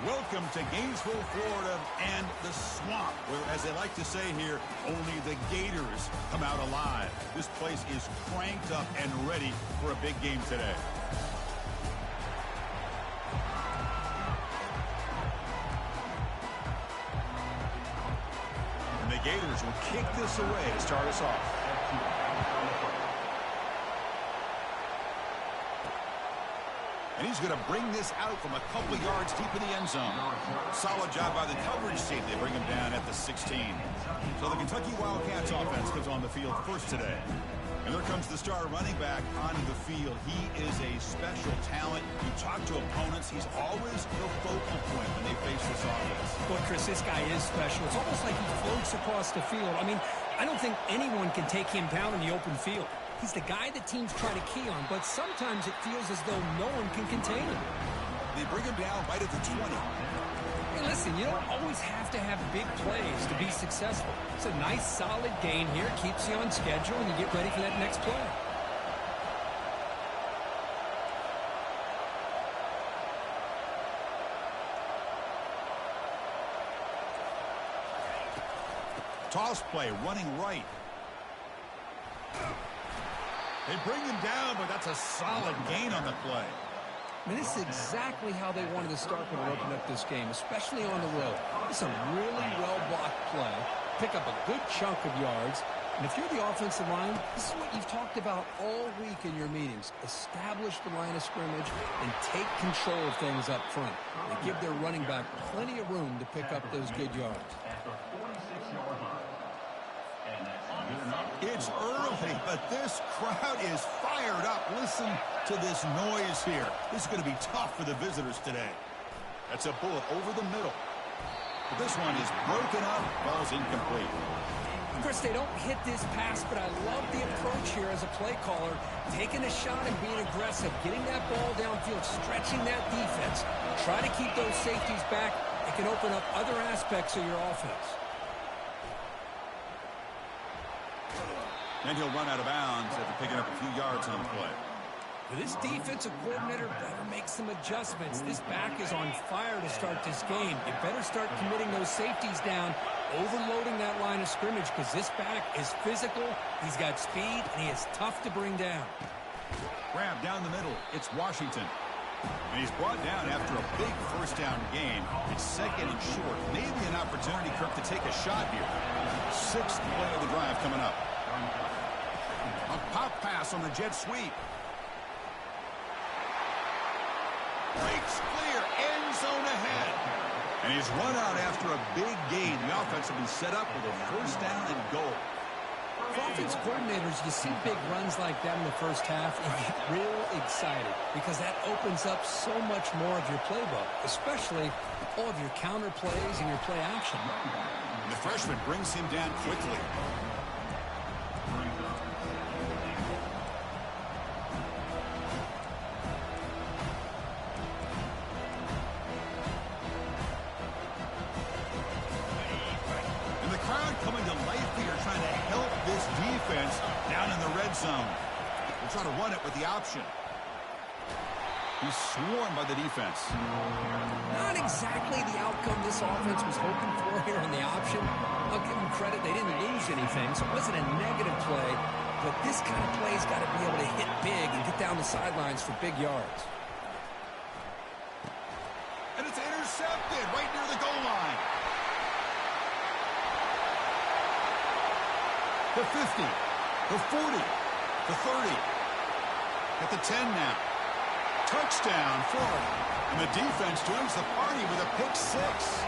Welcome to Gainesville, Florida, and the swamp, where, as they like to say here, only the Gators come out alive. This place is cranked up and ready for a big game today. And the Gators will kick this away to start us off. And he's going to bring this out from a couple of yards deep in the end zone. Solid job by the coverage team. They bring him down at the 16. So the Kentucky Wildcats offense comes on the field first today. And there comes the star running back onto the field. He is a special talent. You talk to opponents, he's always the focal point when they face this offense. Well, Chris, this guy is special. It's almost like he floats across the field. I mean, I don't think anyone can take him down in the open field. He's the guy that teams try to key on, but sometimes it feels as though no one can contain him. They bring him down right at the 20. Hey, listen, you don't always have to have big plays to be successful. It's a nice, solid gain here. Keeps you on schedule, and you get ready for that next play. Toss play, running right. They bring him down, but that's a solid gain on the play. I mean, this is exactly how they wanted to start when they opened up this game, especially on the road. It's a really well-blocked play. Pick up a good chunk of yards. And if you're the offensive line, this is what you've talked about all week in your meetings. Establish the line of scrimmage and take control of things up front. They give their running back plenty of room to pick up those good yards. It's early, but this crowd is fired up. Listen to this noise here. This is going to be tough for the visitors today. That's a bullet over the middle. But this one is broken up. Ball's incomplete. Chris, they don't hit this pass, but I love the approach here as a play caller. Taking a shot and being aggressive. Getting that ball downfield. Stretching that defense. Try to keep those safeties back. It can open up other aspects of your offense. And he'll run out of bounds after picking up a few yards on the play. This defensive coordinator better make some adjustments. This back is on fire to start this game. You better start committing those safeties down, overloading that line of scrimmage, because this back is physical, he's got speed, and he is tough to bring down. Grab down the middle. It's Washington. And he's brought down after a big first down gain. It's second and short. Maybe an opportunity, Kirk, to take a shot here. Sixth play of the drive coming up. A pop pass on the jet sweep. Breaks clear, end zone ahead. And he's run out after a big gain. The offense will be set up with a first down and goal. For offense coordinators, you see big runs like that in the first half and get real excited because that opens up so much more of your playbook, especially all of your counter plays and your play action. And the freshman brings him down quickly. Down in the red zone. They'll try to run it with the option. He's swarmed by the defense. Not exactly the outcome this offense was hoping for here in the option. I'll give them credit. They didn't lose anything, so it wasn't a negative play. But this kind of play's got to be able to hit big and get down the sidelines for big yards. And it's intercepted right near the goal line. The 50. The 40, the 30, at the 10 now. Touchdown, Florida. And the defense joins the party with a pick six.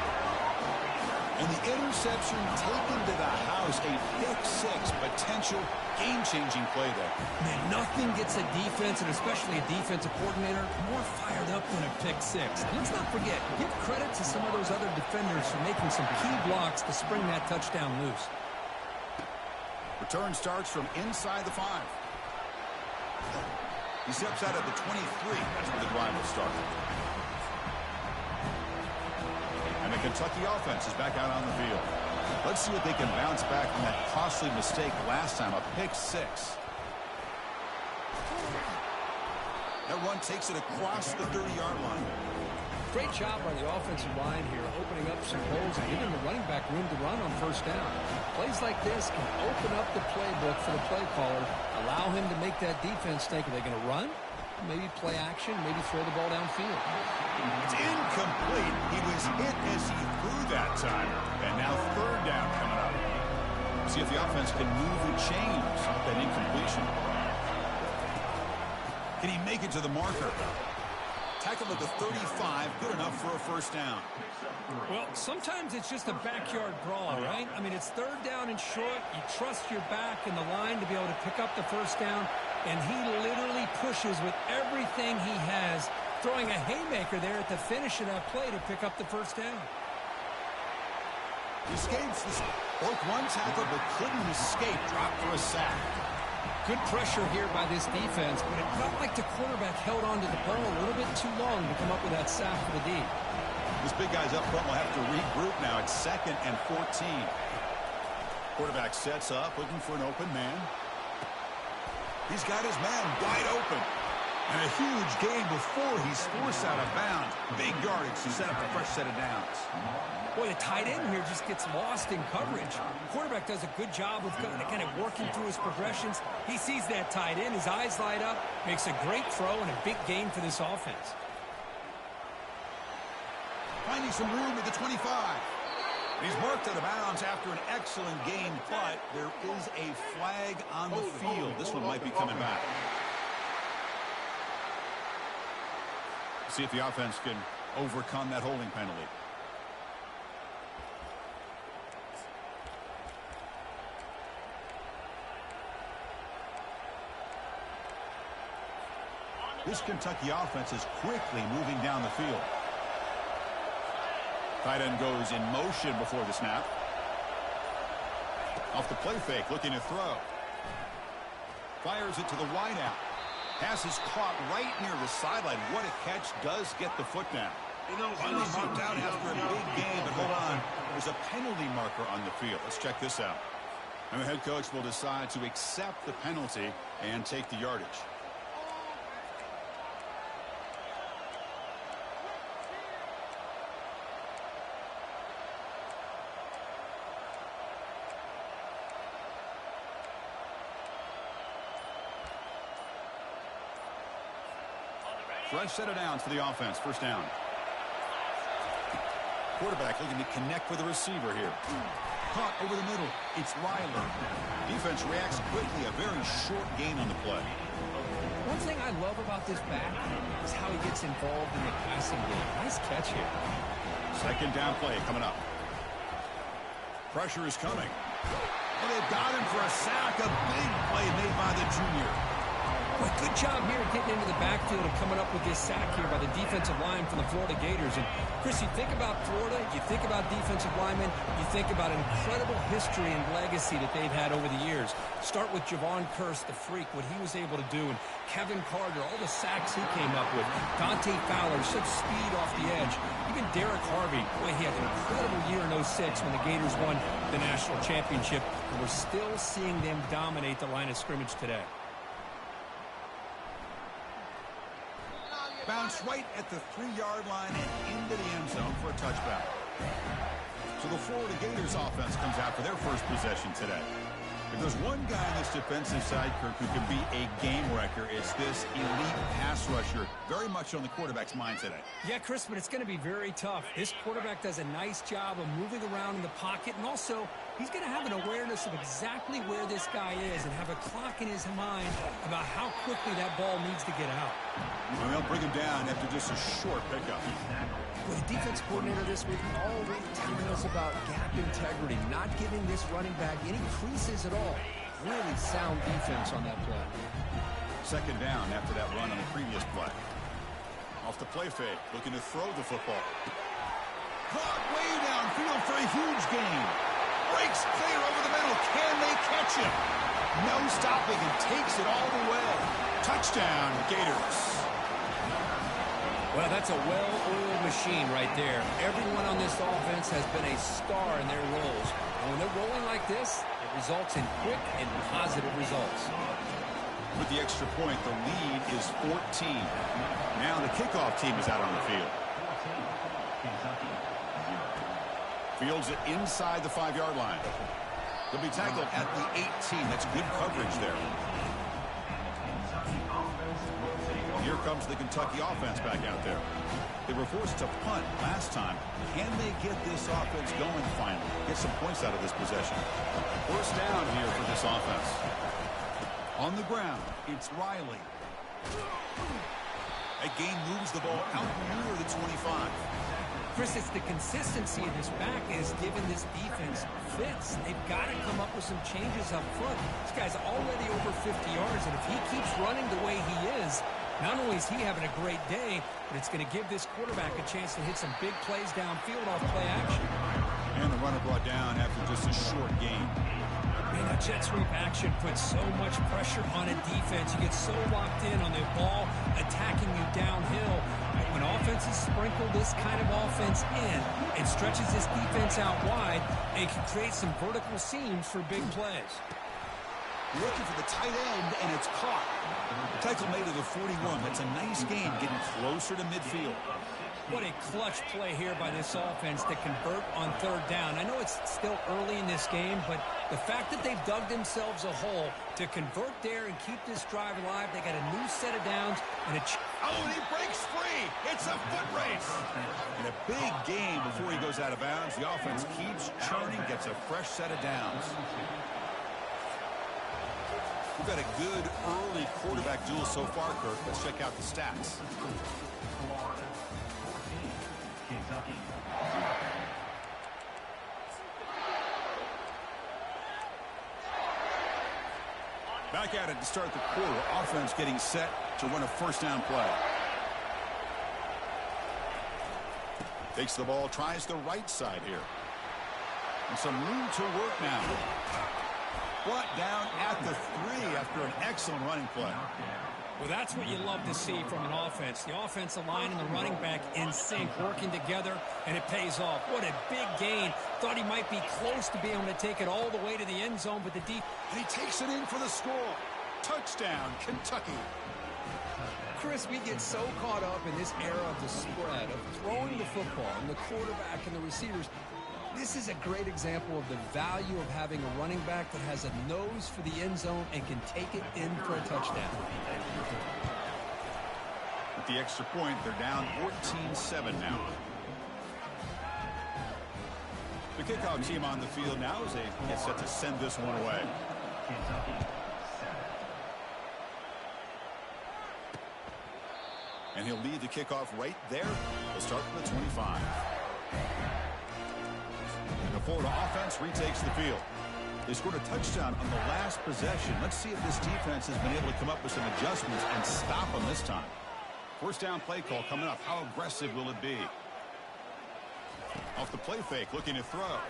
And the interception taken to the house, a pick six, potential game-changing play there. Man, nothing gets a defense, and especially a defensive coordinator, more fired up than a pick six. And let's not forget, give credit to some of those other defenders for making some key blocks to spring that touchdown loose. Return starts from inside the 5. He steps out at the 23. That's where the drive will start. And the Kentucky offense is back out on the field. Let's see if they can bounce back from that costly mistake last time, a pick six. That run takes it across the 30-yard line. Great job by the offensive line here, opening up some holes and giving the running back room to run on first down. Plays like this can open up the playbook for the play caller, allow him to make that defense think, are they going to run? Maybe play action, maybe throw the ball downfield. It's incomplete. He was hit as he threw that time. And now third down coming up. See if the offense can move and change that incompletion. Can he make it to the marker? Tackled at the 35, good enough for a first down. Well, sometimes it's just a backyard brawl, right? I mean, it's third down and short. You trust your back and the line to be able to pick up the first down, and he literally pushes with everything he has, throwing a haymaker there at the finish of that play to pick up the first down. He escapes this. Broke one tackle, but couldn't escape. Dropped for a sack. Good pressure here by this defense, but it felt like the quarterback held on to the ball a little bit too long to come up with that sack for the D. This big guy's up front will have to regroup now. It's 2nd and 14. Quarterback sets up, looking for an open man. He's got his man wide open. And a huge gain before he's forced out of bounds. Big yardage to set up a fresh set of downs. Boy, the tight end here just gets lost in coverage. Quarterback does a good job of kind of working through his progressions. He sees that tight end, his eyes light up, makes a great throw and a big gain for this offense. Finding some room at the 25. He's marked out of bounds after an excellent gain, but there is a flag on the field. This one might be coming back. See if the offense can overcome that holding penalty. This Kentucky offense is quickly moving down the field. Tight end goes in motion before the snap. Off the play fake, looking to throw. Fires it to the wideout. Pass is caught right near the sideline. What a catch, does get the foot down. Finally marked out after a big game, but hold on. There's a penalty marker on the field. Let's check this out. And the head coach will decide to accept the penalty and take the yardage. Fresh set of downs for the offense. First down. Quarterback looking to connect with the receiver here. Caught over the middle. It's Riley. Defense reacts quickly. A very short gain on the play. One thing I love about this back is how he gets involved in the passing game. Nice catch here. Second down play coming up. Pressure is coming. And they've got him for a sack. A big play made by the junior. Boy, good job here getting into the backfield and coming up with this sack here by the defensive line from the Florida Gators. And, Chris, you think about Florida, you think about defensive linemen, you think about an incredible history and legacy that they've had over the years. Start with Javon Kearse, the freak, what he was able to do, and Kevin Carter, all the sacks he came up with. Dante Fowler, such speed off the edge. Even Derek Harvey, boy, he had an incredible year in 06 when the Gators won the national championship. And we're still seeing them dominate the line of scrimmage today. Bounce right at the 3-yard line and into the end zone for a touchback. So the Florida Gators offense comes out for their first possession today. If there's one guy on this defensive side, Kirk, who can be a game wrecker, it's this elite pass rusher. Very much on the quarterback's mind today. Yeah, Chris, but it's going to be very tough. This quarterback does a nice job of moving around in the pocket, and also he's going to have an awareness of exactly where this guy is and have a clock in his mind about how quickly that ball needs to get out. And they'll bring him down after just a short pickup. Well, the defense coordinator this week already telling us about gap integrity, not giving this running back any creases at all. Really sound defense on that play. Second down after that run on the previous play. Off the play fake, looking to throw the football. Caught way downfield for a huge gain. Breaks clear over the middle. Can they catch him? No stopping and takes it all the way. Touchdown, Gators. Well, that's a well-oiled machine right there. Everyone on this offense has been a star in their roles. And when they're rolling like this, it results in quick and positive results. With the extra point, the lead is 14. Now the kickoff team is out on the field. Fields it inside the 5-yard line. He'll be tackled at the 18. That's good coverage there. Here comes the Kentucky offense back out there. They were forced to punt last time. Can they get this offense going finally? Get some points out of this possession. First down here for this offense. On the ground, it's Riley. That gain moves the ball out near the 25. Chris, it's the consistency of this back is giving this defense fits. They've got to come up with some changes up front. This guy's already over 50 yards, and if he keeps running the way he is, not only is he having a great day, but it's going to give this quarterback a chance to hit some big plays downfield off play action. And the runner brought down after just a short gain. Man, that jet sweep action puts so much pressure on a defense. You get so locked in on the ball attacking you downhill. When offenses sprinkle this kind of offense in and stretches this defense out wide, it can create some vertical seams for big plays. Looking for the tight end, and it's caught. Tackle made to the 41. That's a nice gain, getting closer to midfield. What a clutch play here by this offense to convert on third down. I know it's still early in this game, but the fact that they've dug themselves a hole to convert there and keep this drive alive, they got a new set of downs and a... Oh, and he breaks free. It's a foot race. And a big gain before he goes out of bounds. The offense keeps churning, gets a fresh set of downs. We've got a good early quarterback duel so far, Kirk. Let's check out the stats. Back at it to start the quarter. Offense getting set to run a first down play. Takes the ball, tries the right side here. And some room to work now. Brought down at the 3 after an excellent running play. Well, that's what you love to see from an offense. The offensive line and the running back in sync, working together, and it pays off. What a big gain. Thought he might be close to being able to take it all the way to the end zone, but the deep... And he takes it in for the score. Touchdown, Kentucky. Chris, we get so caught up in this era of the spread, of throwing the football, and the quarterback and the receivers. This is a great example of the value of having a running back that has a nose for the end zone and can take it in for a touchdown. With the extra point, they're down 14-7 now. The kickoff team on the field now as they get set to send this one away. And he'll lead the kickoff right there. They'll start from the 25. And the Florida offense retakes the field. They scored a touchdown on the last possession. Let's see if this defense has been able to come up with some adjustments and stop them this time. First down play call coming up. How aggressive will it be? Off the play fake, looking to throw.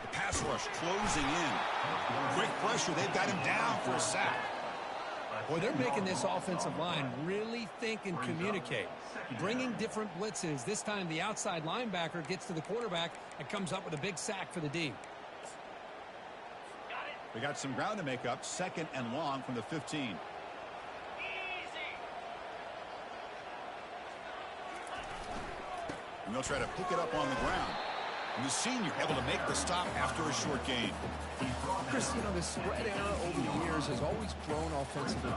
The pass rush closing in. Quick pressure. They've got him down for a sack. Boy, they're making this offensive line really think and communicate. Bringing different blitzes. This time the outside linebacker gets to the quarterback and comes up with a big sack for the D. They got some ground to make up. Second and long from the 15. And they'll try to pick it up on the ground. And the senior able to make the stop after a short gain. Chris, you know, the spread era over the years has always grown offensively.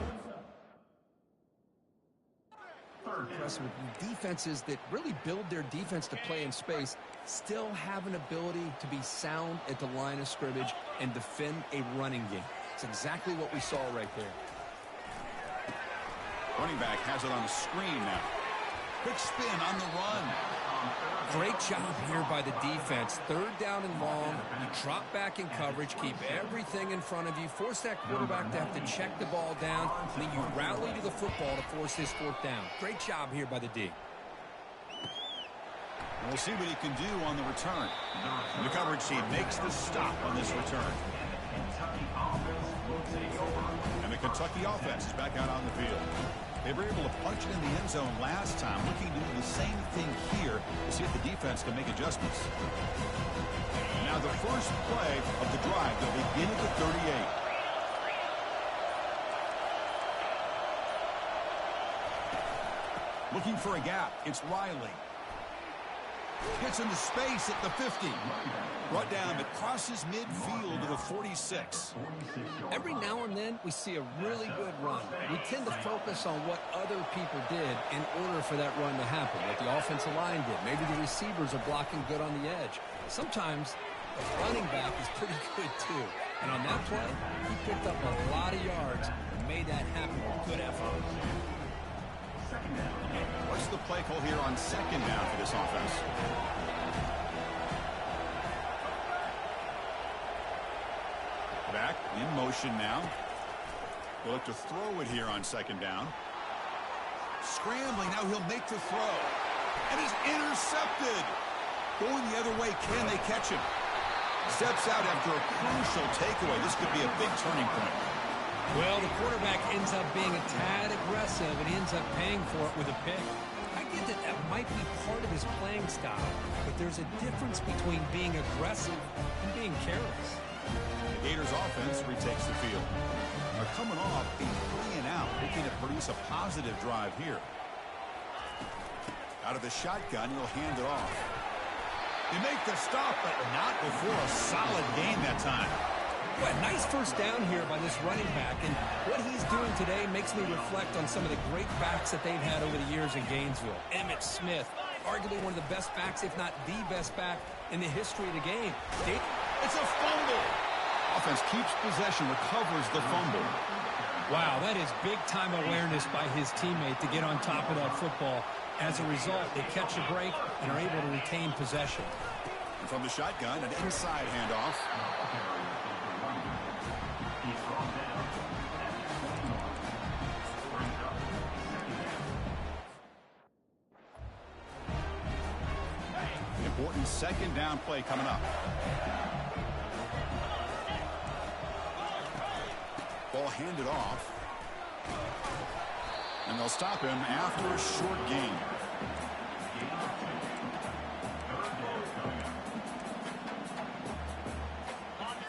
Impressive. Defenses that really build their defense to play in space still have an ability to be sound at the line of scrimmage and defend a running game. It's exactly what we saw right there. Running back has it on the screen now. Quick spin on the run. Great job here by the defense. Third down and long. You drop back in coverage, keep everything in front of you, force that quarterback to have to check the ball down, and then you rally to the football to force this fourth down. Great job here by the D. And we'll see what he can do on the return. And the coverage team makes the stop on this return. And the Kentucky offense is back out on the field. They were able to punch it in the end zone last time, looking to do the same thing here to see if the defense can make adjustments. Now the first play of the drive, they'll begin at the 38. Looking for a gap, it's Riley. Gets into space at the 50. Brought down, but crosses midfield to the 46. Every now and then, we see a really good run. We tend to focus on what other people did in order for that run to happen, what the offensive line did. Maybe the receivers are blocking good on the edge. Sometimes the running back is pretty good, too. And on that play, he picked up a lot of yards and made that happen with good effort. What's the play call here on second down for this offense? Back in motion now. We'll look to throw it here on second down. Scrambling, now he'll make the throw. And is intercepted. Going the other way, can they catch him? Steps out after a crucial takeaway. This could be a big turning point. Well, the quarterback ends up being a tad aggressive, and he ends up paying for it with a pick. I get that that might be part of his playing style, but there's a difference between being aggressive and being careless. The Gators offense retakes the field. They're coming off a 3-and-out, looking to produce a positive drive here. Out of the shotgun, he'll hand it off. They make the stop, but not before a solid gain that time. Well, nice first down here by this running back, and what he's doing today makes me reflect on some of the great backs that they've had over the years in Gainesville. Emmitt Smith, arguably one of the best backs, if not the best back in the history of the game. It's a fumble. Offense keeps possession, recovers the fumble. Wow, that is big-time awareness by his teammate to get on top of that football. As a result, they catch a break and are able to retain possession. And from the shotgun, an inside handoff. Important second down play coming up. Ball handed off. And they'll stop him after a short gain.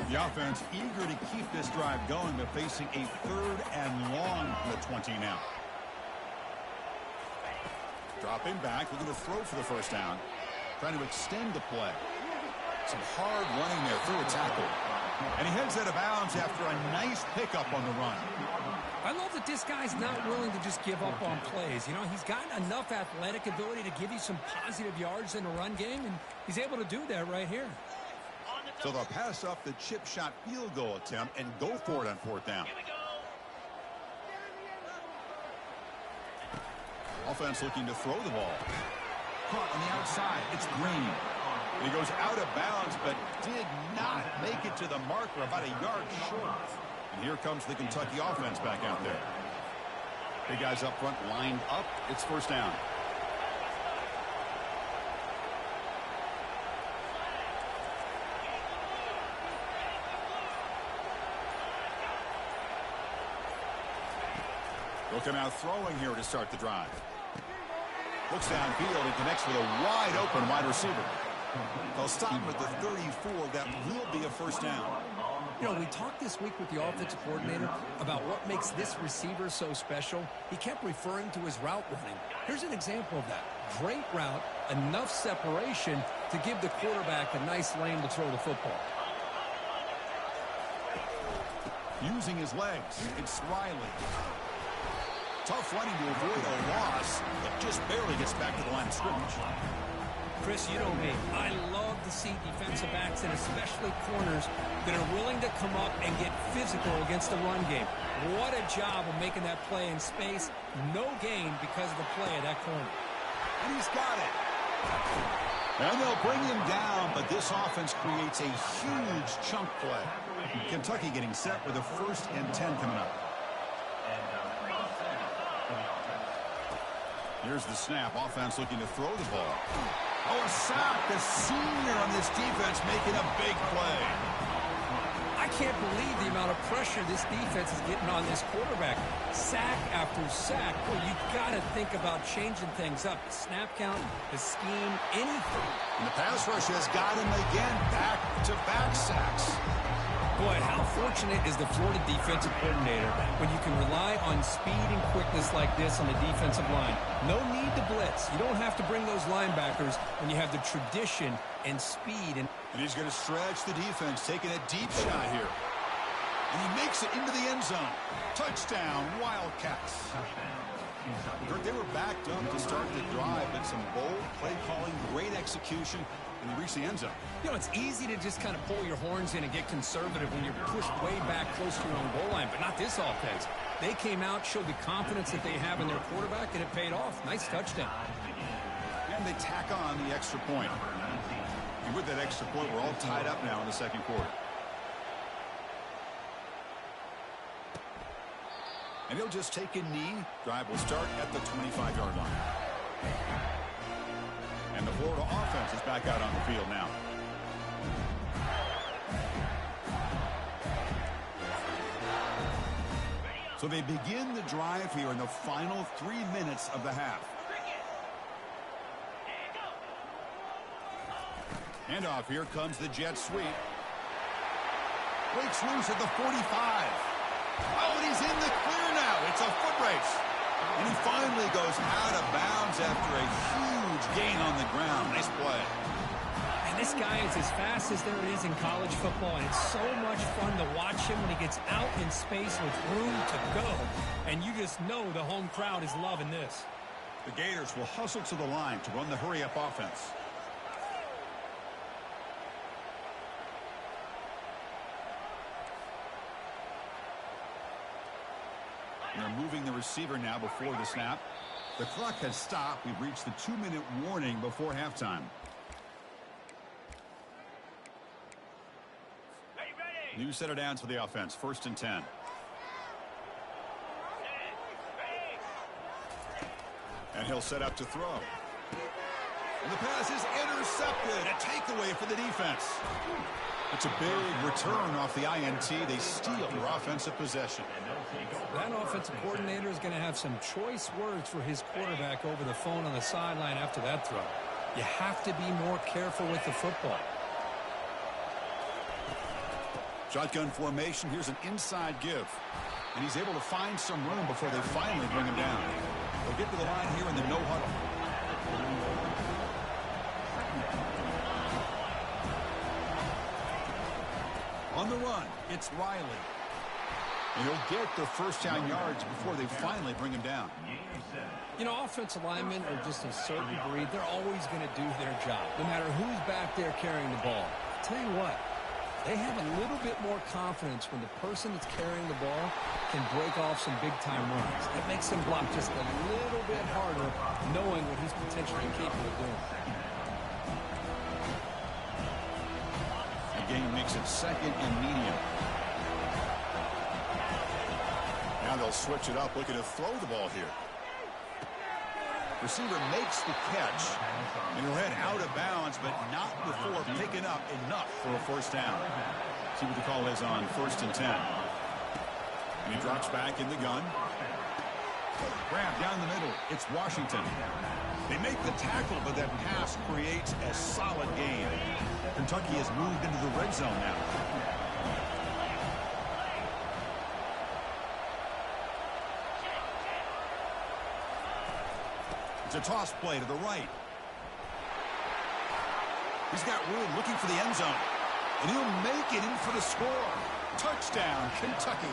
The offense eager to keep this drive going, but facing a 3rd and long from the 20 now. Dropping back, looking to throw for the first down. Trying to extend the play. Some hard running there through a tackle. And he heads out of bounds after a nice pickup on the run. I love that this guy's not willing to just give up on plays. You know, he's got enough athletic ability to give you some positive yards in the run game, and he's able to do that right here. So they'll pass up the chip shot field goal attempt and go for it on 4th down. Offense looking to throw the ball. Caught on the outside. It's Green. He goes out of bounds, but did not make it to the marker, about a yard short. And here comes the Kentucky offense back out there. Big guys up front lined up. It's first down. They'll come out throwing here to start the drive. Looks downfield and connects with a wide open wide receiver. They'll stop him at the 34. That will be a first down. You know, we talked this week with the offensive coordinator about what makes this receiver so special. He kept referring to his route running. Here's an example of that. Great route, enough separation to give the quarterback a nice lane to throw the football. Using his legs, it's Riley. Tough running to avoid a loss, but just barely gets back to the line of scrimmage. Chris, you know me. I love to see defensive backs and especially corners that are willing to come up and get physical against the run game. What a job of making that play in space. No gain because of the play of that corner. And he's got it. And they'll bring him down, but this offense creates a huge chunk play. Kentucky getting set with a 1st and 10 coming up. Here's the snap. Offense looking to throw the ball. Oh, a sack. The senior on this defense making a big play. I can't believe the amount of pressure this defense is getting on this quarterback. Sack after sack. Well, you've got to think about changing things up. The snap count, the scheme, anything. And the pass rush has got him again. Back-to-back sacks. Boy, how fortunate is the Florida defensive coordinator when you can rely on speed and quickness like this on the defensive line. No need to blitz. You don't have to bring those linebackers when you have the tradition and speed. And he's going to stretch the defense, taking a deep shot here. And he makes it into the end zone. Touchdown, Wildcats. They were backed up to start the drive, but some bold play calling, great execution, and they reached the end zone. You know, it's easy to just kind of pull your horns in and get conservative when you're pushed way back close to your own goal line, but not this offense. They came out, showed the confidence that they have in their quarterback, and it paid off. Nice touchdown. And they tack on the extra point. And with that extra point, we're all tied up now in the second quarter. And he'll just take a knee. Drive will start at the 25-yard line. And the Florida offense is back out on the field now. So they begin the drive here in the final 3 minutes of the half. Handoff, here comes the jet sweep. Breaks loose at the 45. Oh, and he's in the clear now. It's a foot race. And he finally goes out of bounds after a huge gain on the ground. Nice play. And this guy is as fast as there is in college football, and it's so much fun to watch him when he gets out in space with room to go. And you just know the home crowd is loving this. The Gators will hustle to the line to run the hurry-up offense. They're moving the receiver now before the snap. The clock has stopped. We've reached the 2-minute warning before halftime. New set of downs for the offense. 1st and 10. And he'll set up to throw. And the pass is intercepted. A takeaway for the defense. It's a big return off the INT. They steal their offensive possession. That offensive coordinator is going to have some choice words for his quarterback over the phone on the sideline after that throw. You have to be more careful with the football. Shotgun formation. Here's an inside give. And he's able to find some room before they finally bring him down. They'll get to the line here in the no huddle. On the run, it's Riley. And he'll get the first down yards before they finally bring him down. You know, offensive linemen are just a certain breed. They're always going to do their job, no matter who's back there carrying the ball. I'll tell you what, they have a little bit more confidence when the person that's carrying the ball can break off some big-time runs. It makes them block just a little bit harder, knowing what he's potentially capable of doing. The game makes it 2nd and medium. Now they'll switch it up, looking to throw the ball here. Receiver makes the catch, and he'll head out of bounds, but not before picking up enough for a first down. See what the call is on 1st and 10. And he drops back in the gun. Grab down the middle. It's Washington. They make the tackle, but that pass creates a solid gain. Kentucky has moved into the red zone now. It's a toss play to the right. He's got room looking for the end zone. And he'll make it in for the score. Touchdown, Kentucky.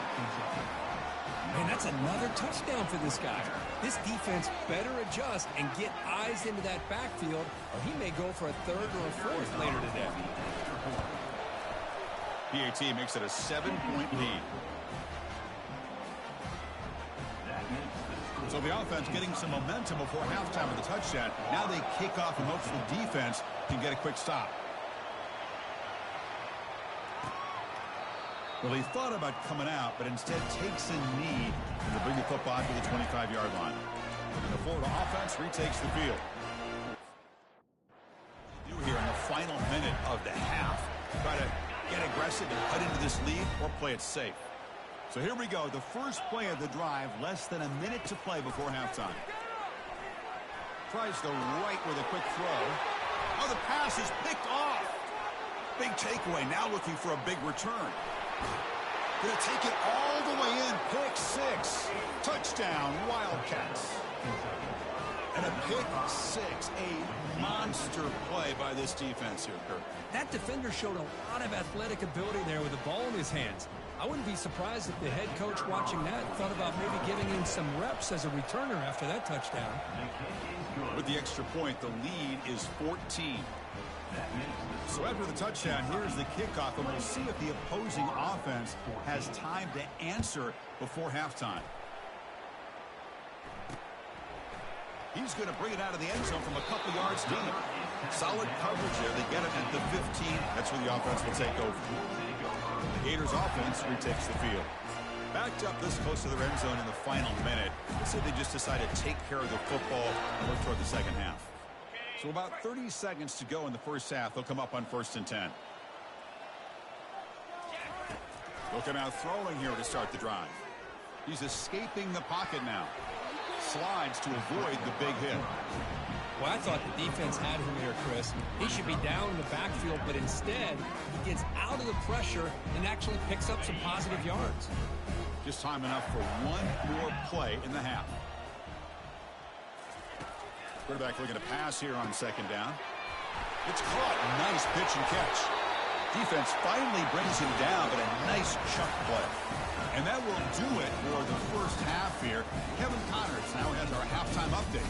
Man, that's another touchdown for this guy. This defense better adjust and get eyes into that backfield, or he may go for a 3rd or a 4th later today. PAT makes it a 7-point lead. So the offense getting some momentum before halftime with the touchdown. Now they kick off and hopes the defense can get a quick stop. Well, he thought about coming out, but instead takes a knee to bring the football to the 25-yard line. And the Florida offense retakes the field. Here in the final minute of the half. Try to get aggressive and cut into this lead or play it safe. So here we go. The first play of the drive, less than a minute to play before halftime. Tries the right with a quick throw. Oh, the pass is picked off. Big takeaway, now looking for a big return. Gonna take it all the way in. Pick six. Touchdown, Wildcats. And a pick six. A monster play by this defense here, Kirk. That defender showed a lot of athletic ability there with the ball in his hands. I wouldn't be surprised if the head coach watching that thought about maybe giving him some reps as a returner after that touchdown. With the extra point, the lead is 14. So after the touchdown, here's the kickoff, and we'll see if the opposing offense has time to answer before halftime. He's going to bring it out of the end zone from a couple yards deep. Solid coverage there. They get it at the 15. That's where the offense will take over. The Gators offense retakes the field. Backed up this close to the end zone in the final minute. Let's say they just decided to take care of the football and work toward the second half. So about 30 seconds to go in the first half. They'll come up on 1st and 10. Looking out throwing here to start the drive. He's escaping the pocket now. Slides to avoid the big hit. Well, I thought the defense had him here, Chris. He should be down in the backfield, but instead he gets out of the pressure and actually picks up some positive yards. Just time enough for one more play in the half. Quarterback looking to pass here on 2nd down. It's caught. Nice pitch and catch. Defense finally brings him down, but a nice chunk play. And that will do it for the first half here. Kevin Connors now has our halftime update.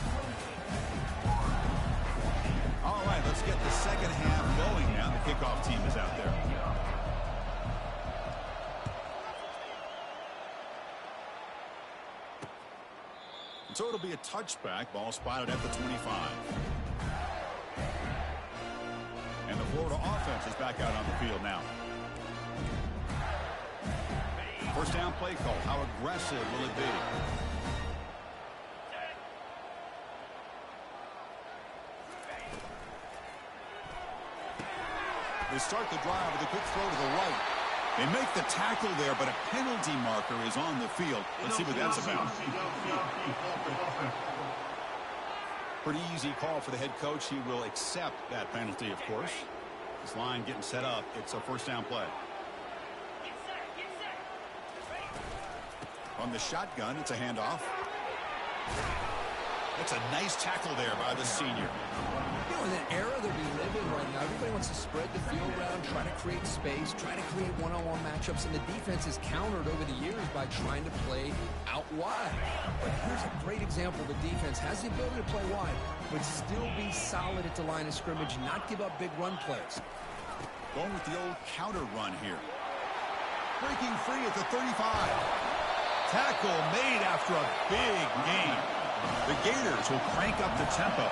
All right, let's get the second half going now. The kickoff team is out there. And so it'll be a touchback. Ball spotted at the 25. And the Florida offense is back out on the field now. First down play call. How aggressive will it be? They start the drive with a quick throw to the right. They make the tackle there, but a penalty marker is on the field. Let's see what that's about. Pretty easy call for the head coach. He will accept that penalty, of course. This line getting set up. It's a first down play. On the shotgun, it's a handoff. That's a nice tackle there by the senior. You know, in the era that we live in right now, everybody wants to spread the field around, try to create space, try to create one-on-one matchups, and the defense is countered over the years by trying to play out wide. But here's a great example. The defense has the ability to play wide, but still be solid at the line of scrimmage, not give up big run plays. Going with the old counter run here. Breaking free at the 35. Tackle made after a big gain. The Gators will crank up the tempo.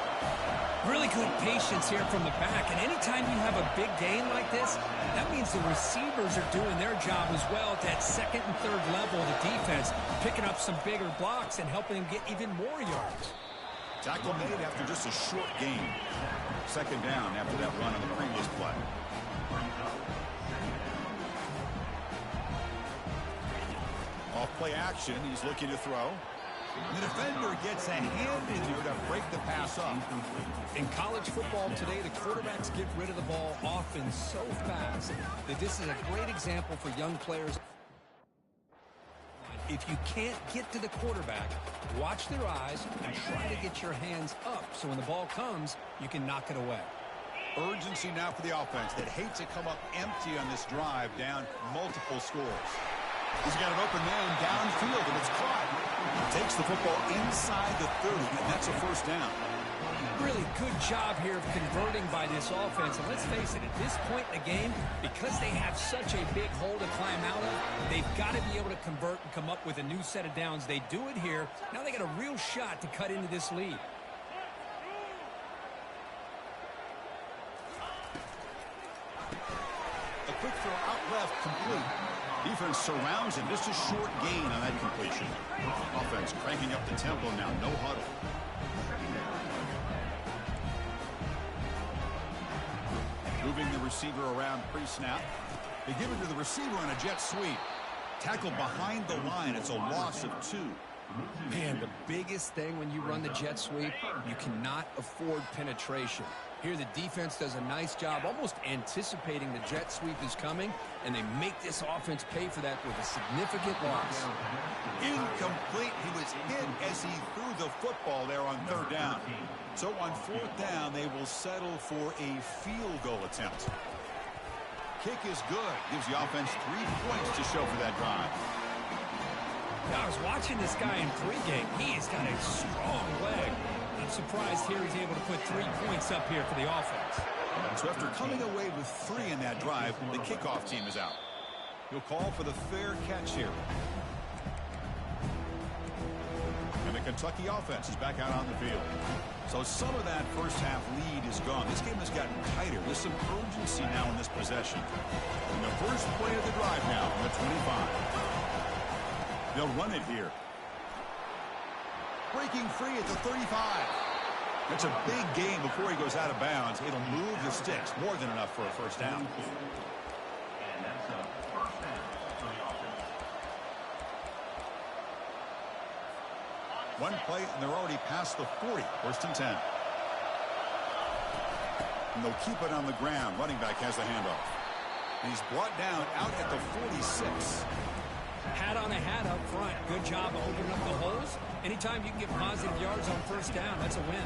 Really good patience here from the back, and anytime you have a big gain like this, that means the receivers are doing their job as well at that 2nd and 3rd level of the defense, picking up some bigger blocks and helping them get even more yards. Tackle made after just a short gain. 2nd down after that run on the previous play. Off play action, he's looking to throw. And the defender gets a hand in here to break the pass up. In college football today, the quarterbacks get rid of the ball often so fast that this is a great example for young players. If you can't get to the quarterback, watch their eyes and try to get your hands up so when the ball comes, you can knock it away. Urgency now for the offense that hates to come up empty on this drive, down multiple scores. He's got an open man downfield, and it's caught. He takes the football inside the 30, and that's a first down. Really good job here of converting by this offense. And let's face it, at this point in the game, because they have such a big hole to climb out of, they've got to be able to convert and come up with a new set of downs. They do it here. Now they got a real shot to cut into this lead. A quick throw out left, complete. Defense surrounds him. Just a short gain on that completion. Offense cranking up the tempo now. No huddle. Moving the receiver around pre-snap. They give it to the receiver on a jet sweep. Tackle behind the line. It's a loss of 2. Man, the biggest thing when you run the jet sweep. You cannot afford penetration. Here the defense does a nice job almost anticipating the jet sweep is coming, and they make this offense pay for that with a significant loss. Incomplete. He was hit as he threw the football there on third down. So on fourth down, they will settle for a field goal attempt. Kick is good. Gives the offense 3 points to show for that drive. Now, I was watching this guy in pregame. He has got a strong leg. I'm surprised here he's able to put 3 points up here for the offense. So after coming away with 3 in that drive, the kickoff team is out. He'll call for the fair catch here. And the Kentucky offense is back out on the field. So some of that first half lead is gone. This game has gotten tighter with some urgency now in this possession. And the first play of the drive now from the 25. They'll run it here. Breaking free at the 35. That's a big gain before he goes out of bounds. It'll move the sticks. More than enough for a first down. And that's a first down for the offense. One play, and they're already past the 40. First and 10. And they'll keep it on the ground. Running back has the handoff. And he's brought down out at the 46. Hat on a hat up front. Good job of opening up the holes. Anytime you can get positive yards on first down, that's a win.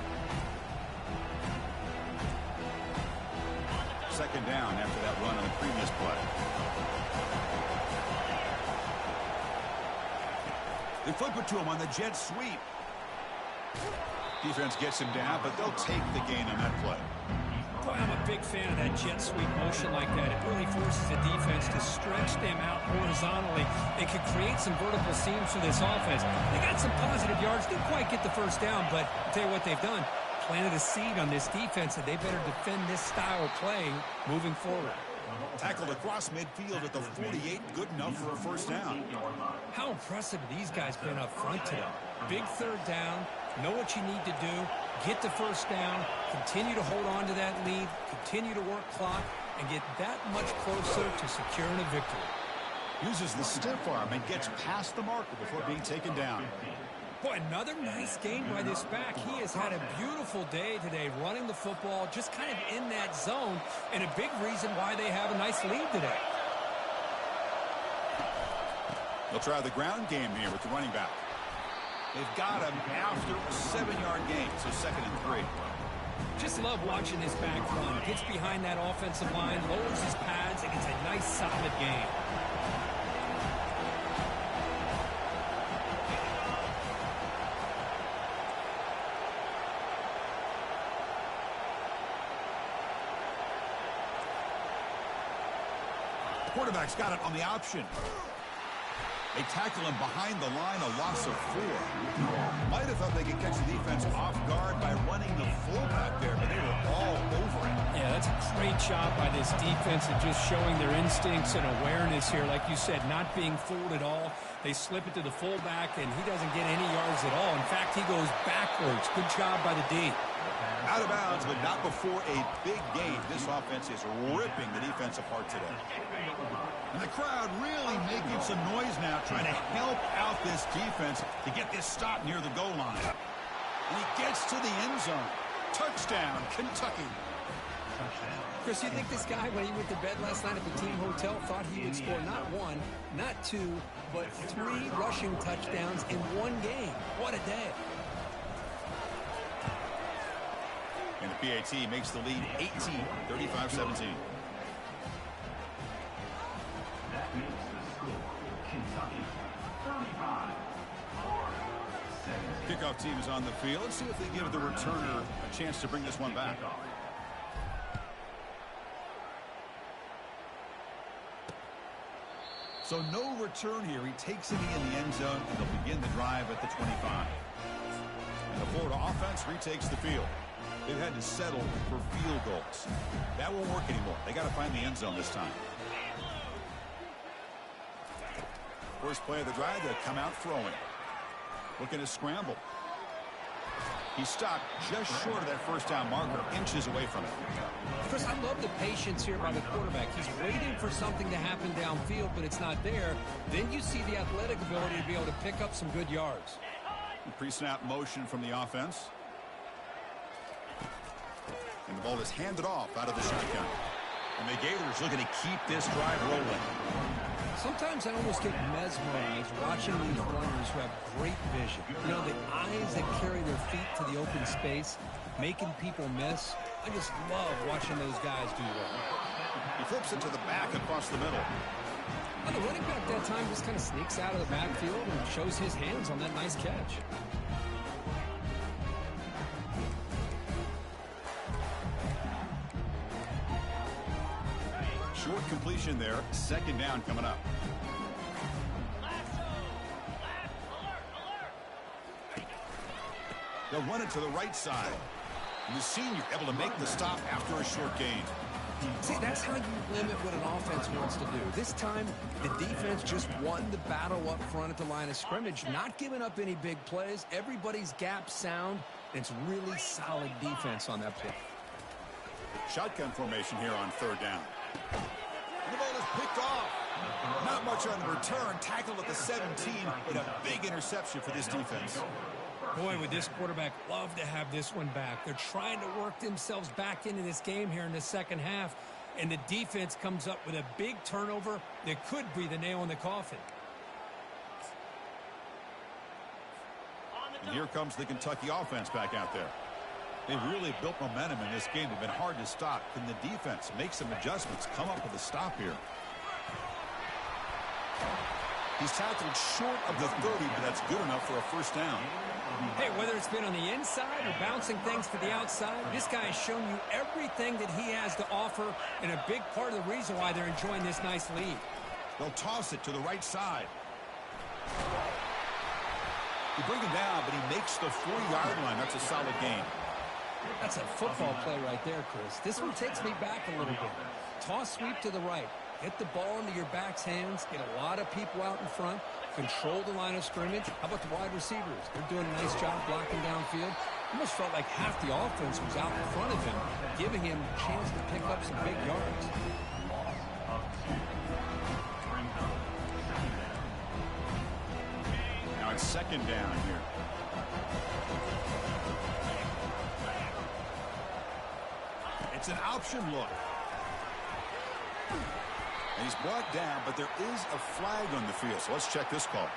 Second down after that run on the previous play. They flip it to him on the jet sweep. Defense gets him down, but they'll take the gain on that play. Boy, I'm a big fan of that jet sweep motion like that. It really forces the defense to stretch them out horizontally and can create some vertical seams for this offense. They got some positive yards. Didn't quite get the first down, but I'll tell you what they've done. Planted a seed on this defense, and they better defend this style of play moving forward. Tackled across midfield at the 48. Good enough for a first down. How impressive have these guys been up front today? Big third down. Know what you need to do. Get the first down. Continue to hold on to that lead. Continue to work clock. And get that much closer to securing a victory. Uses the stiff arm and gets past the marker before being taken down. Boy, another nice game by this back. He has had a beautiful day today running the football, just kind of in that zone, and a big reason why they have a nice lead today. They'll try the ground game here with the running back. They've got him after a 7-yard gain, so 2nd and 3. Just love watching this back run. Gets behind that offensive line, lowers his pads, and gets a nice solid gain. Quarterback's got it on the option. They tackle him behind the line, a loss of 4. Might have thought they could catch the defense off guard by running the fullback there, but they were all over it. Yeah, that's a great job by this defense and just showing their instincts and awareness here. Like you said, not being fooled at all. They slip it to the fullback, and he doesn't get any yards at all. In fact, he goes backwards. Good job by the D. Out of bounds, but not before a big gain. This offense is ripping the defense apart today. And the crowd really making some noise now, trying to help out this defense to get this stop near the goal line. And he gets to the end zone. Touchdown, Kentucky. Chris, you think this guy, when he went to bed last night at the team hotel, thought he would score not 1, not 2, but 3 rushing touchdowns in one game? What a day. And the PAT makes the lead 18, 35-17. That makes the score Kentucky 35. Kickoff team is on the field. Let's see if they give the returner a chance to bring this one back. So no return here. He takes it in the end zone, and they'll begin the drive at the 25. And the Florida offense retakes the field. They've had to settle for field goals. That won't work anymore. They got to find the end zone this time. First play of the drive, they'll come out throwing. Looking to scramble. He stopped just short of that first down marker, inches away from it. Chris, I love the patience here by the quarterback. He's waiting for something to happen downfield, but it's not there. Then you see the athletic ability to be able to pick up some good yards. Pre-snap motion from the offense. And the ball is handed off out of the shotgun. And the Gators looking to keep this drive rolling. Sometimes I almost get mesmerized watching these runners who have great vision. You know, the eyes that carry their feet to the open space, making people miss. I just love watching those guys do that. He flips it to the back across the middle. Well, the running back that time just kind of sneaks out of the backfield and shows his hands on that nice catch. Short completion there. Second down coming up. They'll run it to the right side. And the senior able to make the stop after a short gain. See, that's how you limit what an offense wants to do. This time, the defense just won the battle up front at the line of scrimmage, not giving up any big plays. Everybody's gap sound, and it's really solid defense on that play. Shotgun formation here on third down. And the ball is picked off. Not much on the return. Tackled at the 17, but a big interception for this defense. Boy, would this quarterback love to have this one back. They're trying to work themselves back into this game here in the second half, and the defense comes up with a big turnover that could be the nail in the coffin. And here comes the Kentucky offense back out there. They've really built momentum in this game. They've been hard to stop. Can the defense make some adjustments, come up with a stop here? He's tackled short of the 30, but that's good enough for a first down. Hey, whether it's been on the inside or bouncing things to the outside, this guy has shown you everything that he has to offer, and a big part of the reason why they're enjoying this nice lead. They'll toss it to the right side. They bring him down, but he makes the 40-yard line. That's a solid gain. That's a football play right there, Chris. This one takes me back a little bit. Toss sweep to the right. Get the ball into your back's hands. Get a lot of people out in front. Control the line of scrimmage. How about the wide receivers? They're doing a nice job blocking downfield. Almost felt like half the offense was out in front of him, giving him a chance to pick up some big yards. Now it's second down here. It's an option look. And he's brought down, but there is a flag on the field. So let's check this call.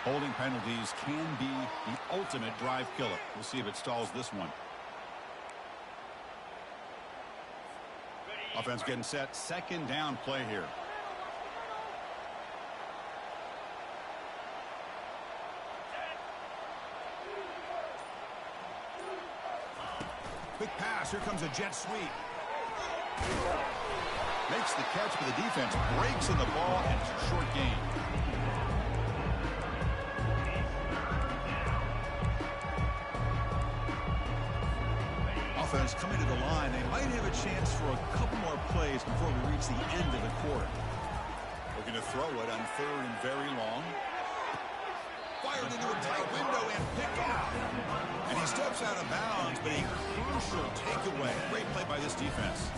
Holding penalties can be the ultimate drive killer. We'll see if it stalls this one. Offense getting set. Second down play here. Quick pass. Here comes a jet sweep. Makes the catch, but the defense breaks in the ball, and it's a short gain. Offense coming to the line. They might have a chance for a couple more plays before we reach the end of the quarter. Looking to throw it on third and very long. Fired into a tight window and picked off. And he steps out of bounds, but a crucial takeaway. Great play by this defense.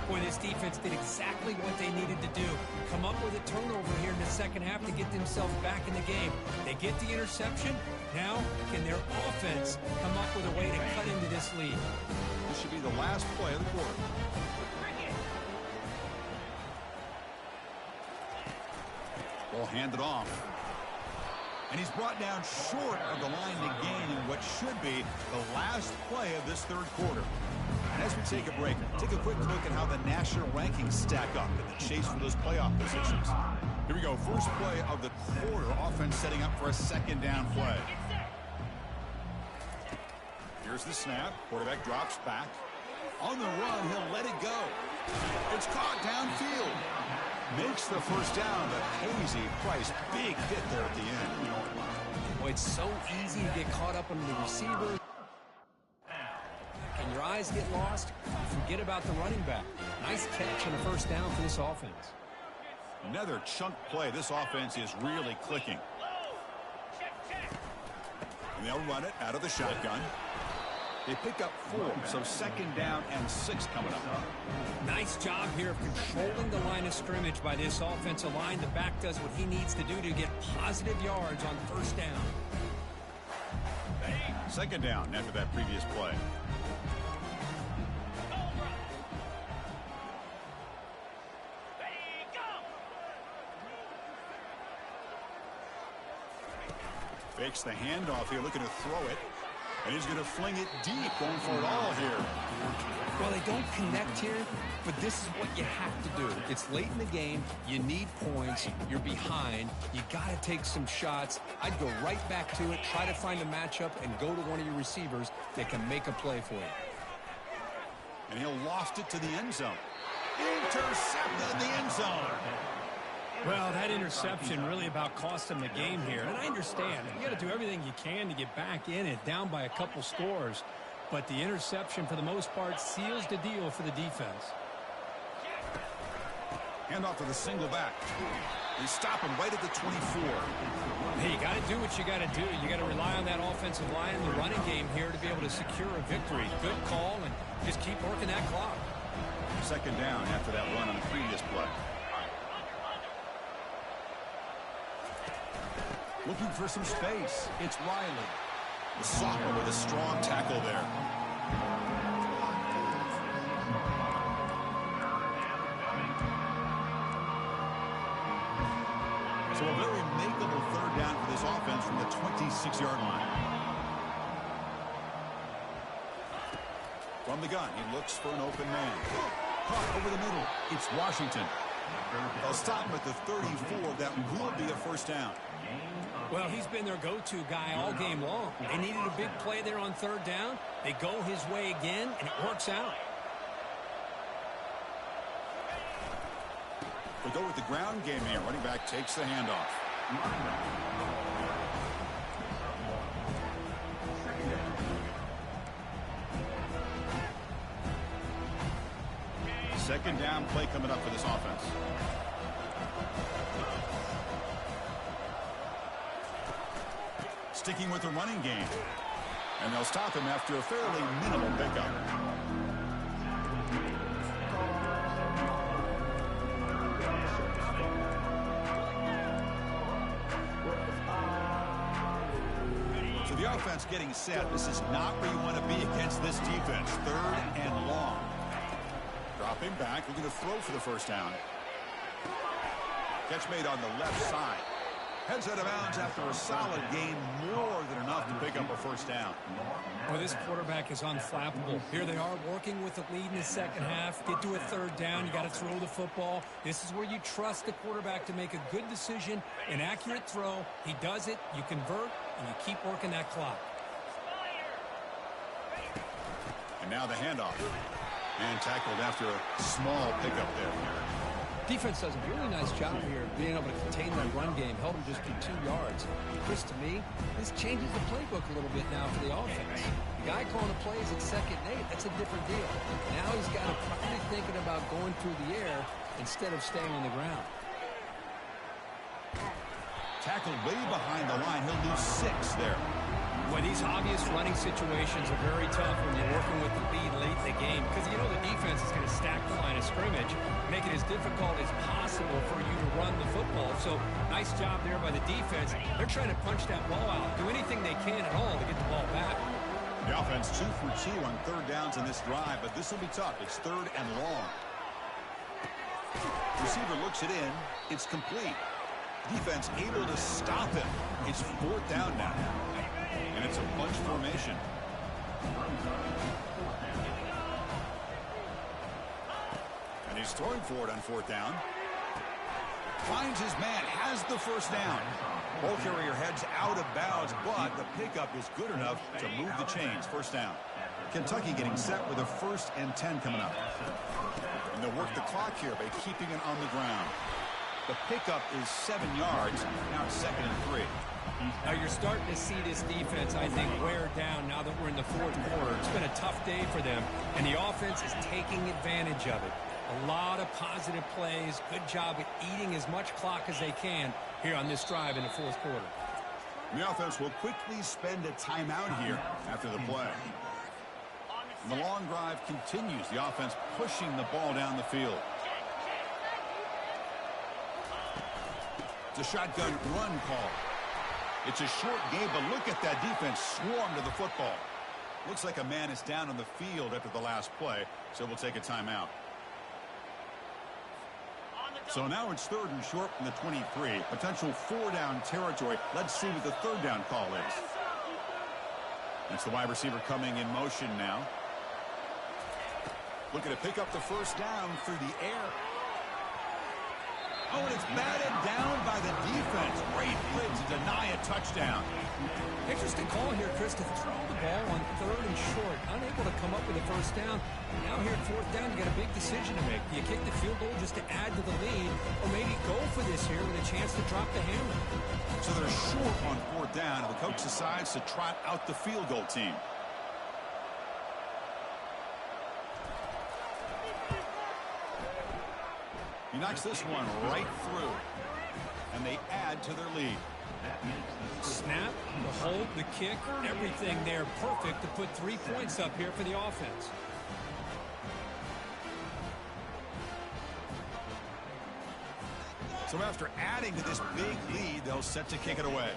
Boy, this defense did exactly what they needed to do. Come up with a turnover here in the second half to get themselves back in the game. They get the interception. Now, can their offense come up with a way to cut into this lead? This should be the last play of the quarter. Ball handed off. And he's brought down short of the line to gain in what should be the last play of this third quarter. And as we take a break, take a quick look at how the national rankings stack up in the chase for those playoff positions. Here we go. First play of the quarter. Offense setting up for a second down play. Here's the snap. Quarterback drops back. On the run, he'll let it go. It's caught downfield. Makes the first down, but Hazy Price, big hit there at the end. Boy, it's so easy to get caught up on the receiver. And your eyes get lost, forget about the running back. Nice catch and a first down for this offense. Another chunk play. This offense is really clicking. And they'll run it out of the shotgun. They pick up 4, so 2nd down and 6 coming up. Nice job here of controlling the line of scrimmage by this offensive line. The back does what he needs to do to get positive yards on 1st down. 2nd down after that previous play. Fakes the handoff here, looking to throw it. And he's going to fling it deep, going for it all here. Well, they don't connect here, but this is what you have to do. It's late in the game. You need points. You're behind. You got to take some shots. I'd go right back to it, try to find a matchup, and go to one of your receivers that can make a play for you. And he'll loft it to the end zone. Intercepted in the end zone. Well, that interception really about cost them the game here. And I understand. You got to do everything you can to get back in it, down by a couple scores. But the interception, for the most part, seals the deal for the defense. Handoff to the single back. They stop him right at the 24. Hey, you got to do what you got to do. You got to rely on that offensive line and the running game here to be able to secure a victory. Good call, and just keep working that clock. 2nd down after that run on the previous play. Looking for some space. It's Riley. The sophomore with a strong tackle there. So a very makeable 3rd down for this offense from the 26-yard line. From the gun, he looks for an open man. Caught over the middle. It's Washington. They'll stop him at the 34. That will be a 1st down. Well, he's been their go-to guy all game long. They needed a big play there on 3rd down. They go his way again, and it works out. We go with the ground game here. Running back takes the handoff. Second down play coming up for this offense. Sticking with the running game. And they'll stop him after a fairly minimal pickup. So the offense getting set. This is not where you want to be against this defense. 3rd and long. Dropping back. Looking to throw for the 1st down. Catch made on the left side. Heads out of bounds after a solid gain, more than enough to pick up a 1st down. Well, this quarterback is unflappable. Here they are working with the lead in the 2nd half. Get to a 3rd down. You got to throw the football. This is where you trust the quarterback to make a good decision, an accurate throw. He does it, you convert, and you keep working that clock. And now the handoff. And tackled after a small pickup there. Defense does a really nice job here of being able to contain that run game, held him just to 2 yards. Chris, to me, this changes the playbook a little bit now for the offense. The guy calling the plays at 2nd and 8, that's a different deal. Now he's got to probably thinking about going through the air instead of staying on the ground. Tackled way behind the line. He'll lose 6 there. Well, these obvious running situations are very tough when you're working with the lead late in the game because you know the defense is going to stack the line of scrimmage, make it as difficult as possible for you to run the football. So nice job there by the defense. They're trying to punch that ball out, do anything they can at all to get the ball back. The offense 2 for 2 on 3rd downs in this drive, but this will be tough. It's 3rd and long. Receiver looks it in. It's complete. Defense able to stop him. It's 4th down now. And it's a bunch formation. And he's throwing for it on 4th down. Finds his man, has the 1st down. Ball carrier heads out of bounds, but the pickup is good enough to move the chains. 1st down. Kentucky getting set with a 1st and 10 coming up. And they'll work the clock here by keeping it on the ground. The pickup is 7 yards. Now it's 2nd and 3. Now you're starting to see this defense, I think, wear down now that we're in the 4th quarter. It's been a tough day for them, and the offense is taking advantage of it. A lot of positive plays. Good job at eating as much clock as they can here on this drive in the 4th quarter. The offense will quickly spend a timeout here after the play. And the long drive continues. The offense pushing the ball down the field. It's a shotgun run call. It's a short game, but look at that defense swarm to the football. Looks like a man is down on the field after the last play, so we'll take a timeout. So now it's 3rd and short from the 23. Potential 4-down territory. Let's see what the 3rd down call is. That's the wide receiver coming in motion now. Looking to pick up the 1st down through the air. Oh, and it's batted down by the defense. Great blitz to deny a touchdown. Interesting call here, Chris, to throw the ball on 3rd and short. Unable to come up with a 1st down. Now here at 4th down, you got a big decision to make. Do you kick the field goal just to add to the lead, or maybe go for this here with a chance to drop the hammer? So they're short on 4th down, and the coach decides to trot out the field goal team. He knocks this one right through, and they add to their lead. Snap, the hold, the kick, everything there perfect to put 3 points up here for the offense. So after adding to this big lead, they'll set to kick it away.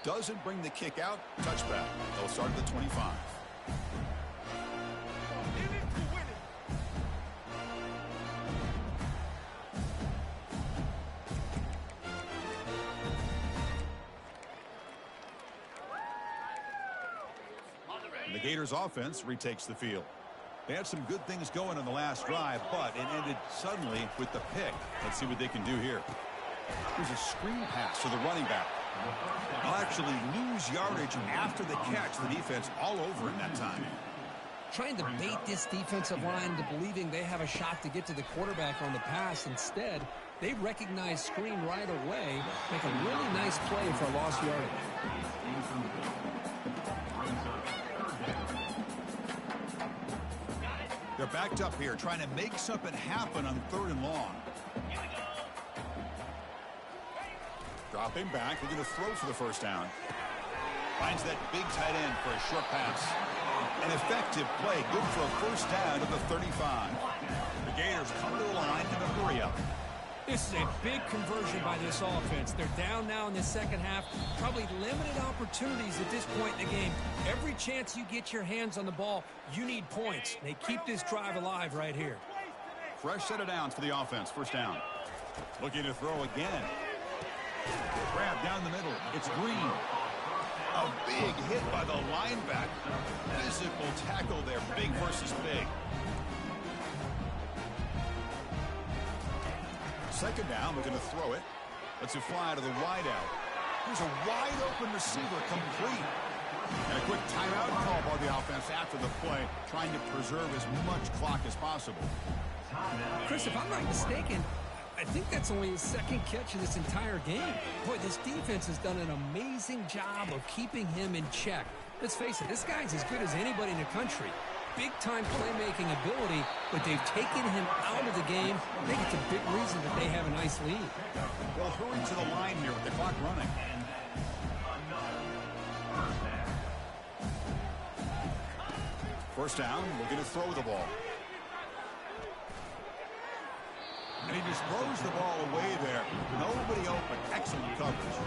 Doesn't bring the kick out. Touchback. They'll start at the 25. And the Gators offense retakes the field. They had some good things going on the last drive, but it ended suddenly with the pick. Let's see what they can do here. Here's a screen pass to the running back. They'll actually lose yardage after the catch. The defense all over in that time. Trying to bait this defensive line to believing they have a shot to get to the quarterback on the pass. Instead, they recognize screen right away, make a really nice play for lost yardage. They're backed up here, trying to make something happen on 3rd and long. Dropping back, looking to throw for the 1st down. Finds that big tight end for a short pass. An effective play, good for a 1st down at the 35. The Gators come to the line in a hurry up. This is a big conversion by this offense. They're down now in the 2nd half. Probably limited opportunities at this point in the game. Every chance you get your hands on the ball, you need points. They keep this drive alive right here. Fresh set of downs for the offense. 1st down. Looking to throw again. Grab down the middle. It's Green. A big hit by the linebacker. Physical tackle there. Big versus big. 2nd down. Looking to throw it. Lets it fly to the wide out. Here's a wide open receiver, complete. And a quick timeout call by the offense after the play, trying to preserve as much clock as possible. Chris, if I'm not mistaken, I think that's only his 2nd catch of this entire game. Boy, this defense has done an amazing job of keeping him in check. Let's face it, this guy's as good as anybody in the country. Big-time playmaking ability, but they've taken him out of the game. I think it's a big reason that they have a nice lead. They'll hurry to the line here with the clock running. First down, looking to throw the ball. And he just throws the ball away there. Nobody open. Excellent coverage.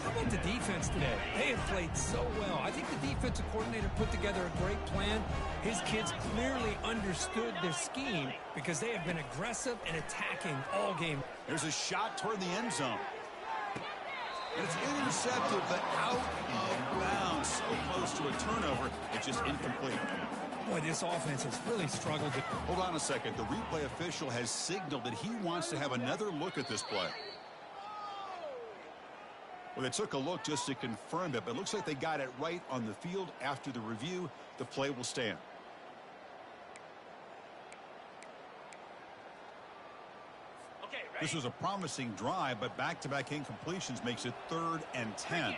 How about the defense today? They have played so well. I think the defensive coordinator put together a great plan. His kids clearly understood their scheme because they have been aggressive and attacking all game. There's a shot toward the end zone. And it's intercepted, but out of bounds. So close to a turnover, it's just incomplete. Boy, this offense has really struggled. Hold on a second. The replay official has signaled that he wants to have another look at this play. Well, they took a look just to confirm it, but it looks like they got it right on the field. After the review, the play will stand. This was a promising drive, but back-to-back incompletions makes it 3rd and 10.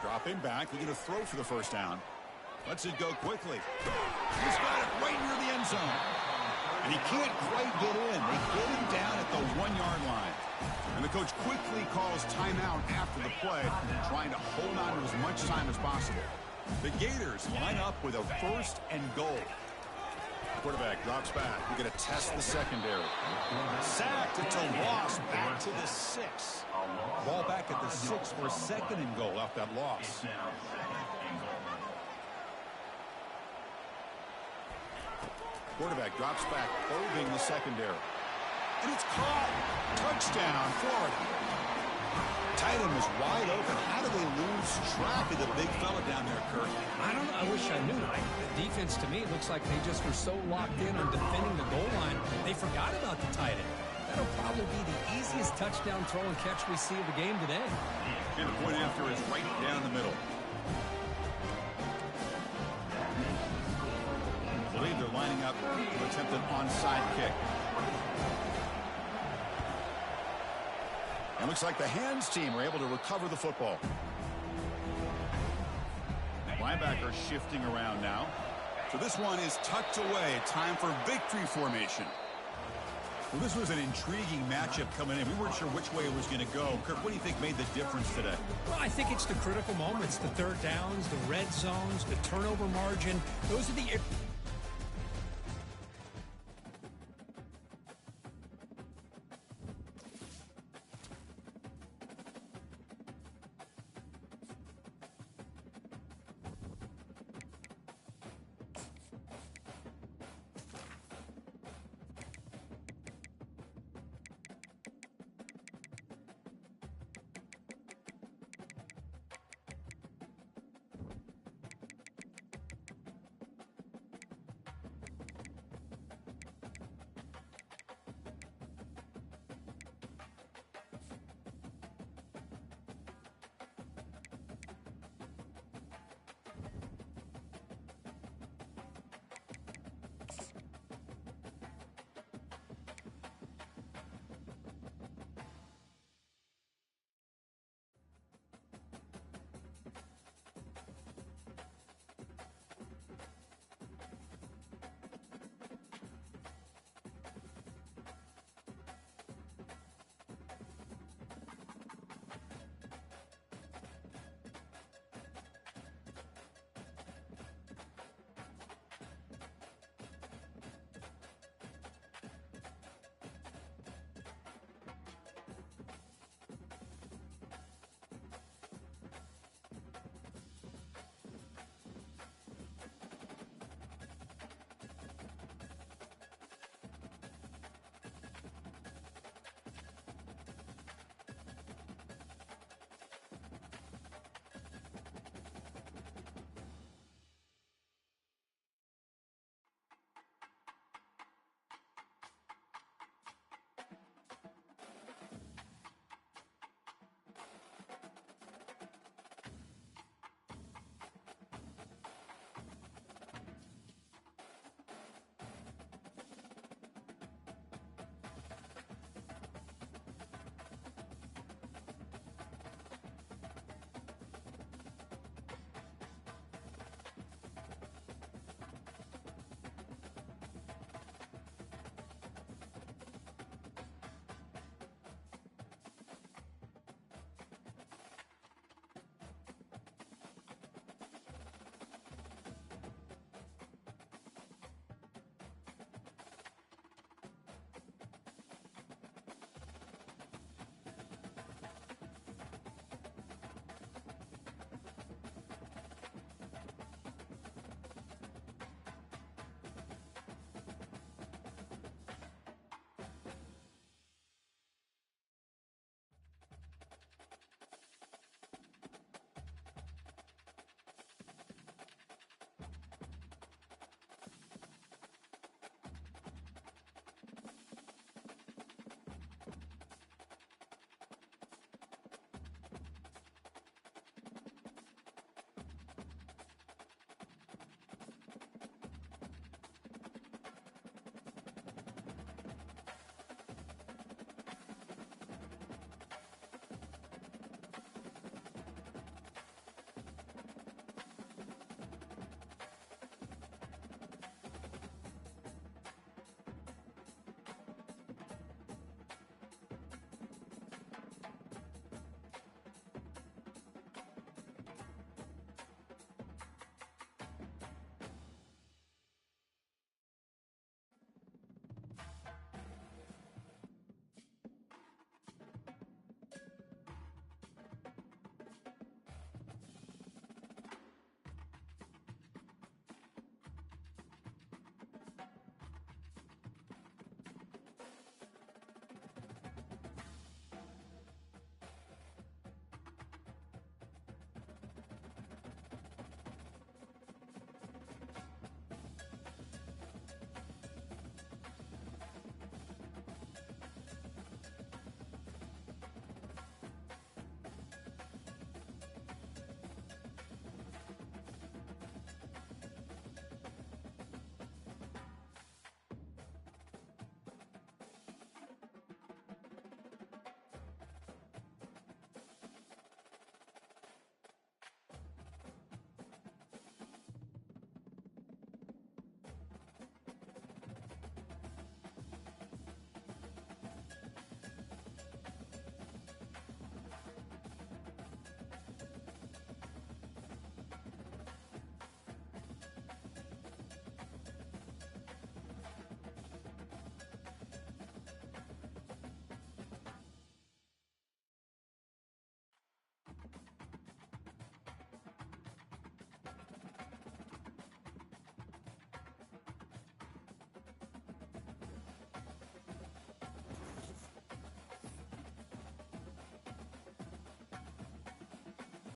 Dropping back, looking to throw for the 1st down. Lets it go quickly. He's got it right near the end zone. And he can't quite get in. They get him down at the 1-yard line. And the coach quickly calls timeout after the play, trying to hold on to as much time as possible. The Gators line up with a 1st and goal. Quarterback drops back. We're going to test the secondary. Sacked. It's a loss. Back to the 6. Ball back at the 6 for 2nd and goal off that loss. Quarterback drops back, probing the secondary. And it's caught. Touchdown, Florida. Tight end was wide open. How do they lose track of the big fella down there, Kirk? I don't know. I wish I knew. The defense, to me, it looks like they just were so locked in on defending the goal line, they forgot about the tight end. That'll probably be the easiest touchdown throw and catch we see of the game today. And the point after is right down the middle. I believe they're lining up to attempt an onside kick. And looks like the hands team were able to recover the football. Linebacker shifting around now. So this one is tucked away. Time for victory formation. Well, this was an intriguing matchup coming in. We weren't sure which way it was going to go. Kirk, what do you think made the difference today? Well, I think it's the critical moments, the third downs, the red zones, the turnover margin. Those are the